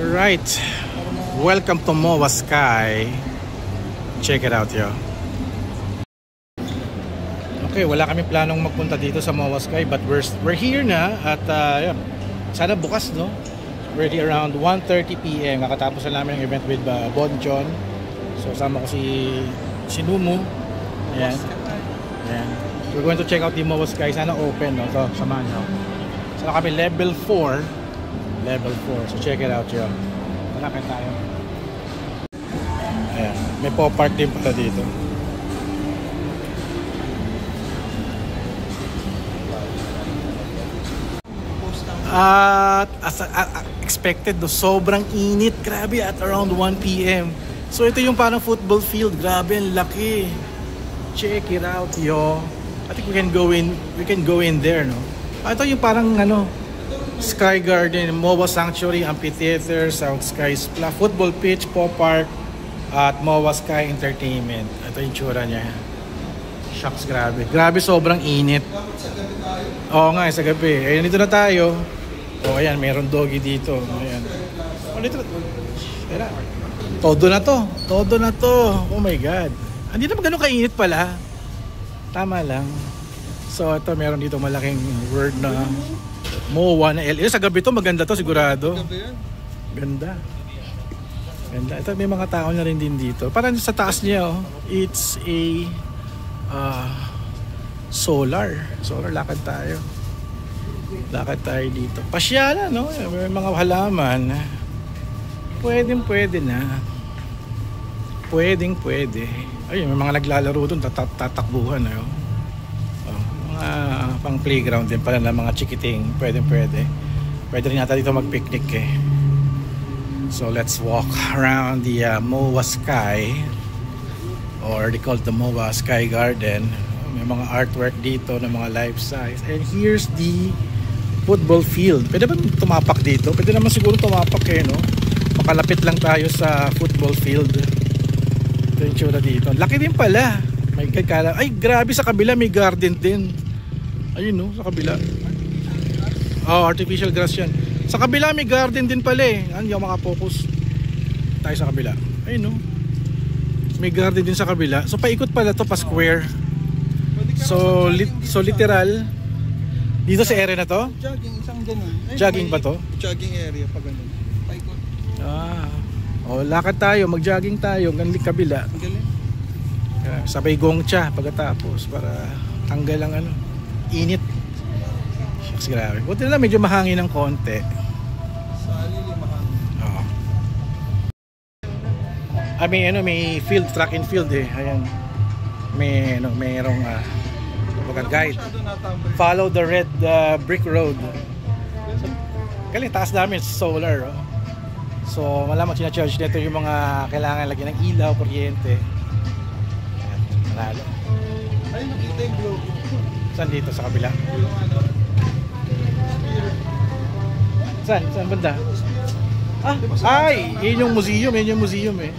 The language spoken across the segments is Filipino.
Right, welcome to MOA Sky. Check it out, yo. Okay, wala kami planong magpunta dito sa MOA Sky, but we're here na at yeah, sana bukas, no? We're here around 1:30 PM. Nakatapos na namin ang event with Bon John. So sama ko si Numu. Ayan. Ayan. We're going to check out the MOA Sky. Sana open, no? So, samahan nyo. Sana kami level 4. Level 4. So check it out, yo. Malapit tayo. Ayan. May pop art din pala dito. At as expected, no, sobrang init. Grabe, at around 1 PM. So ito yung parang football field. Grabe, ang laki. Check it out, yo. I think we can go in there, no? Ito yung parang ano, Sky Garden, MOA Sanctuary, Amphitheater, South Sky Splash, football pitch, pop park, at MOA Sky Entertainment. Ito yung tsura niya. Shucks, grabe. Grabe, sobrang init. Oo nga, sa gabi. Ayan, dito na tayo. O, ayan, meron doggy dito. Ayan. O, dito. Tira. Todo na to. Todo na to. Oh my God. Hindi naman ganun kainit pala. Tama lang. So, ito, meron dito malaking word na MOA na L. Sa gabi to, maganda to, sigurado. Ganda. Ganda. Ito, may mga tao na rin din dito. Parang sa taas niya, oh. It's a solar. Lakad tayo. Lakad tayo dito. Pasyala, no? May mga halaman. Pwede na. Pwede. Ayun, may mga naglalaro doon, tatakbuhan. Mga pang playground din pala ng mga chikiting. Pwede. Pwede rin yata dito mag-picnic eh. So let's walk around the MOA Sky, or they call it the MOA Sky Garden. May mga artwork dito ng mga life size. And here's the football field. Pwede ba tumapak dito? Pwede naman siguro tumapak eh, no? Makalapit lang tayo sa football field. Ito yung tsura dito. Laki din pala. May kala. Ay, grabe, sa kabila may garden din. Ayun, no? Sa kabila. Oh, artificial grass yan. Sa kabila may garden din pala eh. Hindi ako makapokus. Tayo sa kabila. Ayun, no? May garden din sa kabila. So paikot pala to, pa square. So literal dito sa area na to? Jogging, isang ganun. Jogging ba to? Jogging area pa ganun. Paikot. Oh, lakad tayo, mag-jogging tayo ng kabila. Galing. Sabay gongcha pagkatapos para tanggal ang ano, init. Shucks, grabe. Buti na lang medyo mahangin ng konti. Sa alili mahangin. Oo. May field, track and field eh. Ayan. Mayroong guide. Follow the red brick road. So, galing, taas namin solar. Oh. So malamang sinacharge nito yung mga kailangan lagyan ng ilaw, kuryente. Manalo. Ay, nakita yung globe. Saan dito? Sa kabila? Saan banda? Ay! Yun yung museum eh.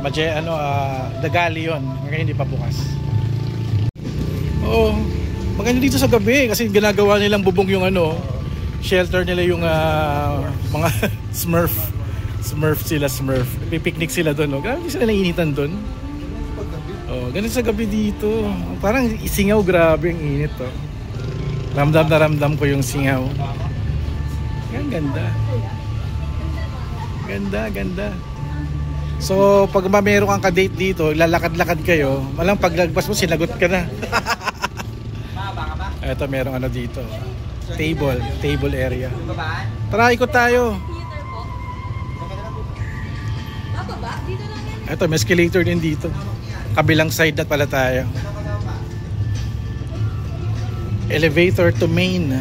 The Galleon. Ngayon hindi pa bukas. Oo. Maganda dito sa gabi kasi ginagawa nilang bubong yung shelter nila yung mga Smurf sila. Pipiknik sila doon. Grabe sila nainitan doon. Oh, ganun sa gabi dito. Parang singaw, grabe ang init to. Ramdam na ramdam ko yung singaw. Ang ganda. Ganda. So pag meron kang ka-date dito, lalakad-lakad kayo, malang paglagpas mo sinagot ka na. Eto, merong dito. Table area. Tara, ikot tayo. Eto, may escalator din dito. Kabilang side na pala tayo. Elevator to main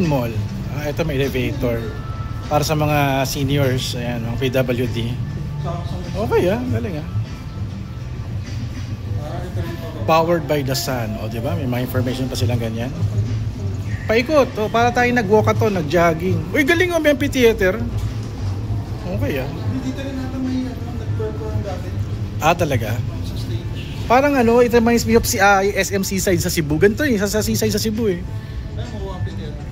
mall. Ito may elevator para sa mga seniors, ayan, mga PWD. Okay, galing Powered by the sun. O, diba? May mga information pa silang ganyan. Paikot. O, para tayo nag-walk nag-jogging. Uy, galing may amphitheater. Okay, Dito rin natin may nag-perform dati. Talaga? Parang it reminds me of SM Seaside sa Cebu. Ganito sa Seaside sa Cebu eh. Ay, MOA Amphitheater.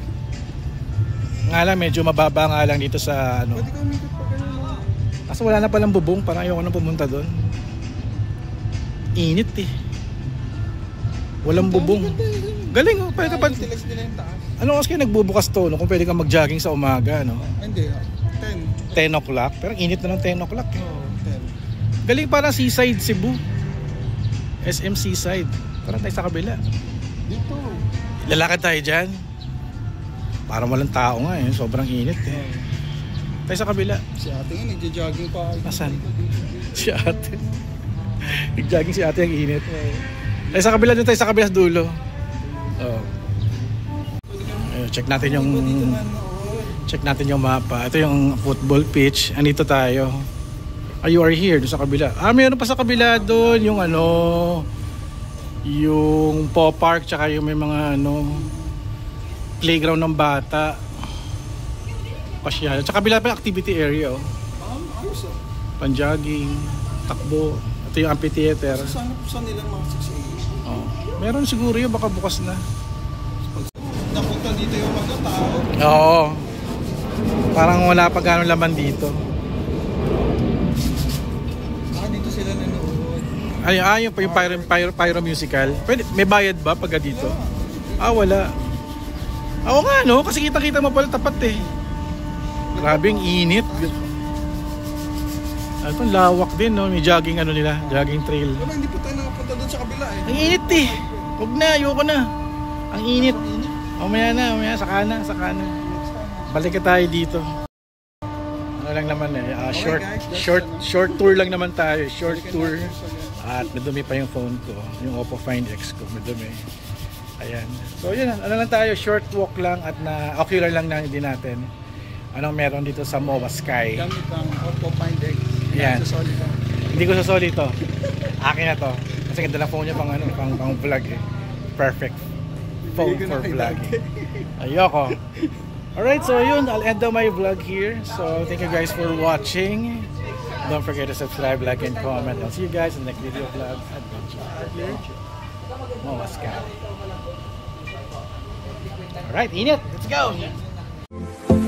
Nga lang, medyo mababa nga lang dito sa ano. Pwede ka umikot pa ganun, no? Kaso wala na palang bubong, parang ayoko na pumunta doon. Init eh. Walang bubong. Galing oh, pwede ka pa. Utilize nila yung taas. Ano kasi nagbubukas to, no? Kung pwede ka mag-jogging sa umaga, no? Hindi, 10. 10 o'clock, pero ang init na ng 10 o'clock eh. Oo, 10. Galing parang Seaside Cebu. SM Seaside. Parang tayo sa kabila. Dito. Lalakad tayo dyan. Parang walang tao nga eh, sobrang init eh. Tayo sa kabila. Si ate nga, nagja-jogging pa. Nasaan? Si ate. Nag-jogging si ate ang init. Tayo sa kabila, dun tayo sa kabila sa dulo. Oh. Check natin yung mapa. Ito yung football pitch. Andito tayo. You are here doon sa kabila. Mayroon pa sa kabila doon yung ano, yung Paw Park, tsaka yung may mga ano, playground ng bata. Pasyal. Tsaka kabila pa yung activity area. Oh. Ayos ah. Panjogging, takbo. Ito yung amphitheater. Saan nila mga 6 a.m.? Oh. Meron siguro yun, baka bukas na. Napunta dito yung mga tao. Oo. Parang wala pa gano'ng laman dito. Dito sila nanood. Ayun pa yung pyro musical. Pwede, may bayad ba pagka dito? Wala. Oo nga no, kasi kita-kita mo pala tapat eh. Grabing init. Ito lawak din no, may jogging ano nila, jogging trail. Wala, hindi pa tayo nakapunta doon sa kabila eh. Ang init eh. Huwag na, ayoko na. Ang init. Mamaya saka na. Balik ka tayo dito. Ano lang naman eh, short tour lang naman tayo, short tour. At madumi pa yung phone ko, yung Oppo Find X ko, madumi. Ayan. So yun, ano lang tayo, short walk lang at na ocular lang na din natin. Anong meron dito sa MOA Sky? Gamit ang Oppo Find X. Yan. Hindi ko sasoli ito. Akin na to. Kasi ganda ng phone niya pang vlog eh. Perfect phone for vlogging. Ayoko. Alright, so yun, I'll end my vlog here. So thank you guys for watching. Don't forget to subscribe, like, and comment. I'll see you guys in the next video vlog adventure. MOA Sky. Alright, init. Let's go!